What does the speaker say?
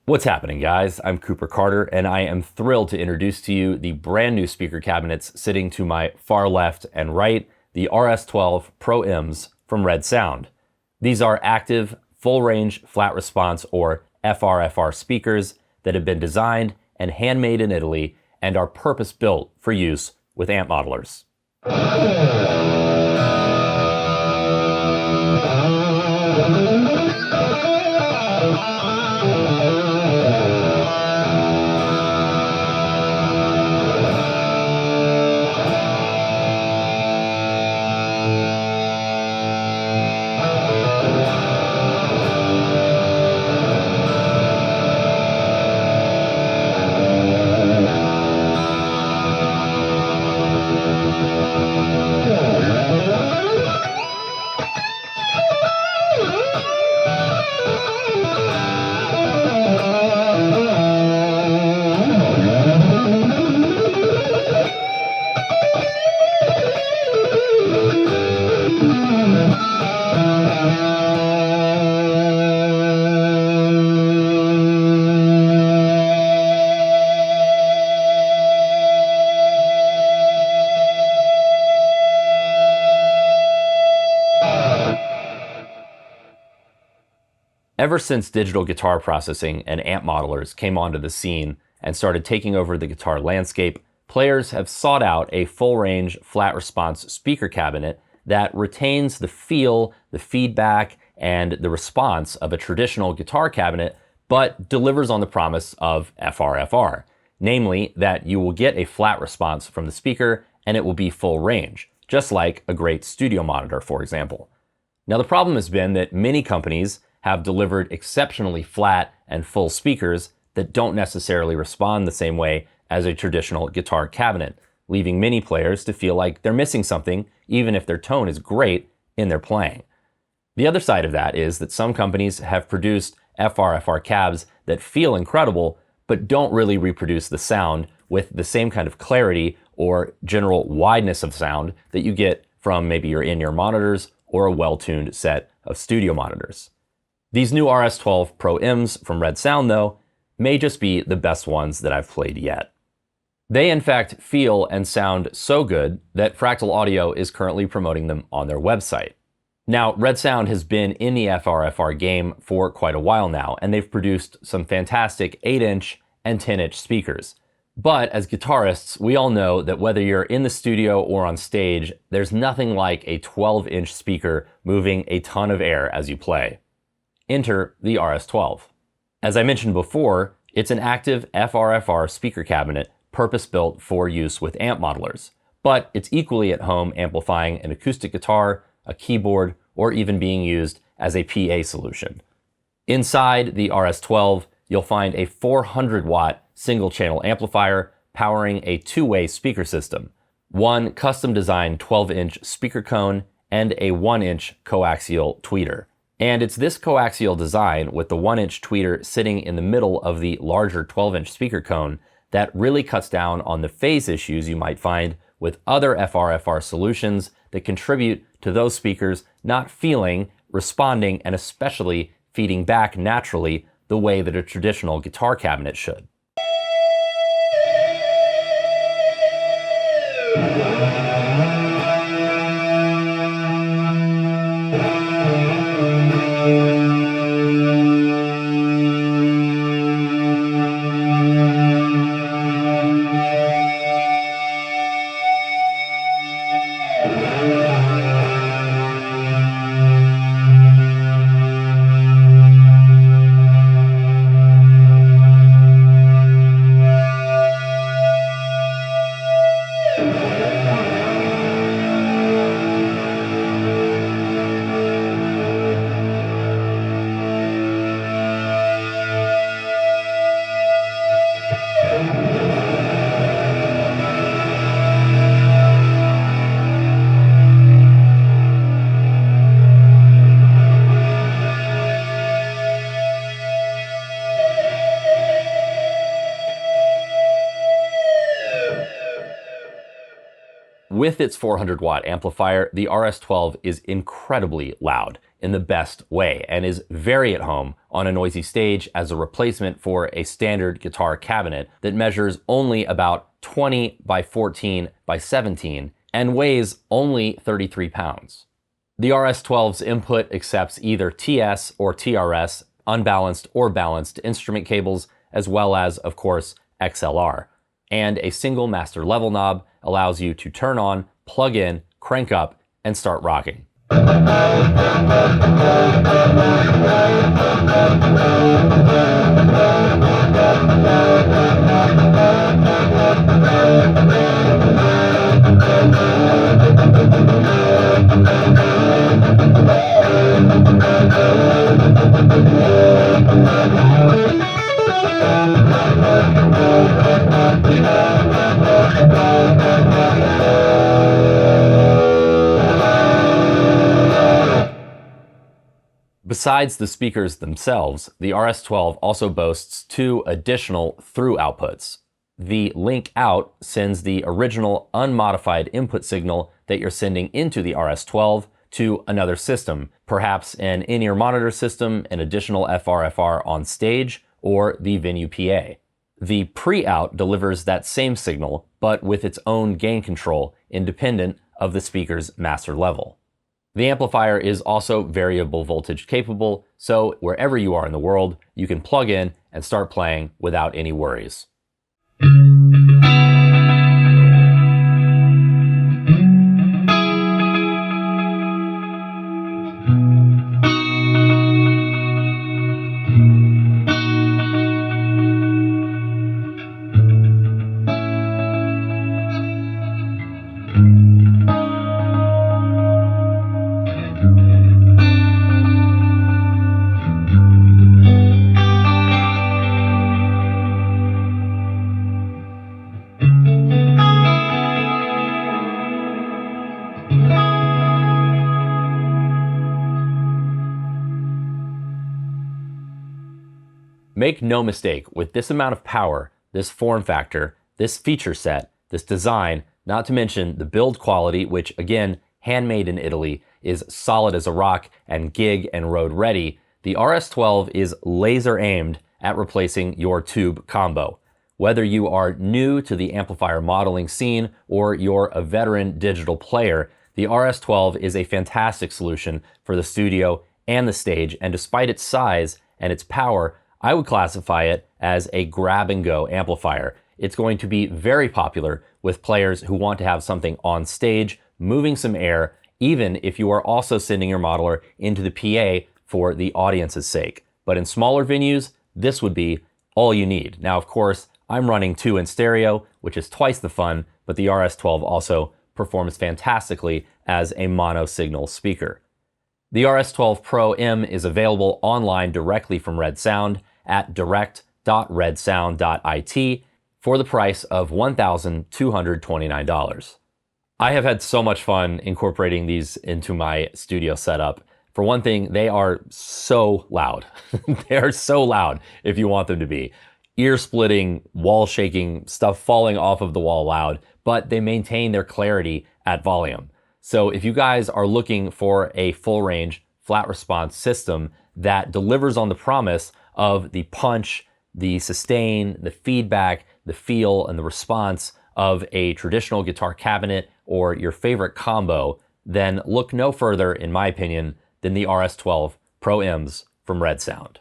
What's happening, guys? I'm Cooper Carter, and I am thrilled to introduce to you the brand new speaker cabinets sitting to my far left and right, the RS12 Pro M's from RedSound. These are active, full-range, flat response, or FRFR speakers that have been designed and handmade in Italy and are purpose-built for use with amp modelers. Ever since digital guitar processing and amp modelers came onto the scene and started taking over the guitar landscape, players have sought out a full-range, flat-response speaker cabinet that retains the feel, the feedback, and the response of a traditional guitar cabinet, but delivers on the promise of FRFR, namely that you will get a flat response from the speaker and it will be full range, just like a great studio monitor, for example. Now, the problem has been that many companies have delivered exceptionally flat and full speakers that don't necessarily respond the same way as a traditional guitar cabinet, leaving many players to feel like they're missing something, even if their tone is great in their playing. The other side of that is that some companies have produced FRFR cabs that feel incredible, but don't really reproduce the sound with the same kind of clarity or general wideness of sound that you get from maybe your in-ear monitors or a well-tuned set of studio monitors. These new RS12 Pro M's from RedSound, though, may just be the best ones that I've played yet. They, in fact, feel and sound so good that Fractal Audio is currently promoting them on their website. Now, RedSound has been in the FRFR game for quite a while now, and they've produced some fantastic 8-inch and 10-inch speakers. But as guitarists, we all know that whether you're in the studio or on stage, there's nothing like a 12-inch speaker moving a ton of air as you play. Enter the RS12. As I mentioned before, it's an active FRFR speaker cabinet purpose-built for use with amp modelers, but it's equally at home amplifying an acoustic guitar, a keyboard, or even being used as a PA solution. Inside the RS12, you'll find a 400-watt single-channel amplifier powering a two-way speaker system, one custom-designed 12-inch speaker cone, and a 1-inch coaxial tweeter. And it's this coaxial design with the 1-inch tweeter sitting in the middle of the larger 12-inch speaker cone that really cuts down on the phase issues you might find with other FRFR solutions that contribute to those speakers not feeling, responding, and especially feeding back naturally the way that a traditional guitar cabinet should. With its 400-watt amplifier, the RS12 is incredibly loud. in the best way and is very at home on a noisy stage as a replacement for a standard guitar cabinet that measures only about 20 by 14 by 17 and weighs only 33 pounds. The RS12's input accepts either TS or TRS, unbalanced or balanced instrument cables, as well as, of course, XLR. And a single master level knob allows you to turn on, plug in, crank up, and start rocking. Besides the speakers themselves, the RS12 also boasts two additional through outputs. The link out sends the original unmodified input signal that you're sending into the RS12 to another system, perhaps an in-ear monitor system, an additional FRFR on stage, or the venue PA. The pre-out delivers that same signal, but with its own gain control, independent of the speaker's master level. The amplifier is also variable voltage capable, so wherever you are in the world, you can plug in and start playing without any worries. Make no mistake, with this amount of power, this form factor, this feature set, this design, not to mention the build quality, which again, handmade in Italy, is solid as a rock and gig and road ready, the RS12 is laser aimed at replacing your tube combo. Whether you are new to the amplifier modeling scene or you're a veteran digital player, the RS12 is a fantastic solution for the studio and the stage, and despite its size and its power, I would classify it as a grab-and-go amplifier. It's going to be very popular with players who want to have something on stage, moving some air, even if you are also sending your modeler into the PA for the audience's sake. But in smaller venues, this would be all you need. Now, of course, I'm running 2 in stereo, which is twice the fun, but the RS12 also performs fantastically as a mono signal speaker. The RS12 Pro M is available online directly from RedSound at direct.redsound.it for the price of $1,229. I have had so much fun incorporating these into my studio setup. For one thing, they are so loud. They are so loud if you want them to be. Ear-splitting, wall-shaking, stuff falling off of the wall loud, but they maintain their clarity at volume. So if you guys are looking for a full-range, flat response system that delivers on the promise of the punch, the sustain, the feedback, the feel, and the response of a traditional guitar cabinet or your favorite combo, then look no further, in my opinion, than the RS12 Pro M's from RedSound.